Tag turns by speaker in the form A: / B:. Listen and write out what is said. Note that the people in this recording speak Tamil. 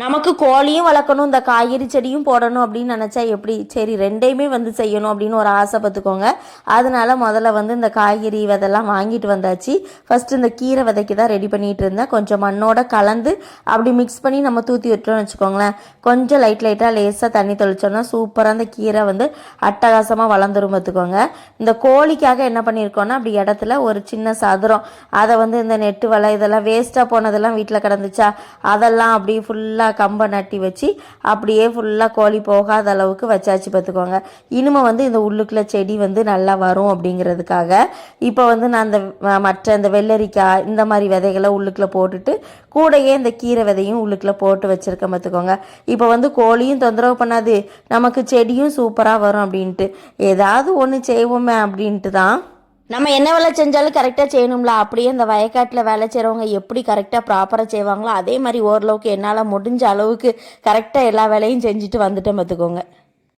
A: நமக்கு கோழியும் வளர்க்கணும், இந்த காய்கறி செடியும் போடணும் அப்படின்னு நினச்சா எப்படி? சரி, ரெண்டையுமே வந்து செய்யணும் அப்படின்னு ஒரு ஆசை பார்த்துக்கோங்க. அதனால முதல்ல வந்து இந்த காய்கறி விதெல்லாம் வாங்கிட்டு வந்தாச்சு. ஃபஸ்ட்டு இந்த கீரை விதைக்கு தான் ரெடி பண்ணிகிட்டு இருந்தேன். கொஞ்சம் மண்ணோட கலந்து அப்படி மிக்ஸ் பண்ணி நம்ம தூற்றி விட்டோம்னு வச்சுக்கோங்களேன், கொஞ்சம் லைட்டாக லேசாக தண்ணி தெளிச்சோம்னா சூப்பராக அந்த கீரை வந்து அட்டகாசமாக வளர்ந்துரும் பார்த்துக்கோங்க. இந்த கோழிக்காக என்ன பண்ணியிருக்கோன்னா, அப்படி இடத்துல ஒரு சின்ன சதுரம், அதை வந்து இந்த நெட்டு வலை இதெல்லாம் வேஸ்ட்டாக போனதெல்லாம் வீட்டில் கிடந்துச்சா, அதெல்லாம் அப்படியே ஃபுல்லாக கம்பை நட்டி வச்சு அப்படியே ஃபுல்லாக கோழி போகாத அளவுக்கு வச்சாச்சு பார்த்துக்கோங்க. இனிமே வந்து இந்த உள்ளுக்குள்ள செடி வந்து நல்லா வரும் அப்படிங்கிறதுக்காக இப்போ வந்து நான் அந்த மற்ற இந்த வெள்ளரிக்காய் இந்த மாதிரி விதைகளை உள்ளுக்குள்ள போட்டுட்டு கூடையே இந்த கீரை விதையும் உள்ளுக்குள்ள போட்டு வச்சுருக்கேன் பார்த்துக்கோங்க. இப்போ வந்து கோழியும் தொந்தரவு பண்ணாது, நமக்கு செடியும் சூப்பராக வரும் அப்படின்ட்டு ஏதாவது ஒன்று செய்வோமே அப்படின்ட்டு தான். நம்ம என்ன வேலை செஞ்சாலும் கரெக்டாக செய்யணும்ல. அப்படியே இந்த வயக்காட்டில் வேலை செய்கிறவங்க எப்படி கரெக்டாக ப்ராப்பராக செய்வாங்களோ அதே மாதிரி ஓரளவுக்கு என்னால் முடிஞ்ச அளவுக்கு கரெக்டாக எல்லா வேலையும் செஞ்சுட்டு வந்துட்டேன் பார்த்துக்கோங்க.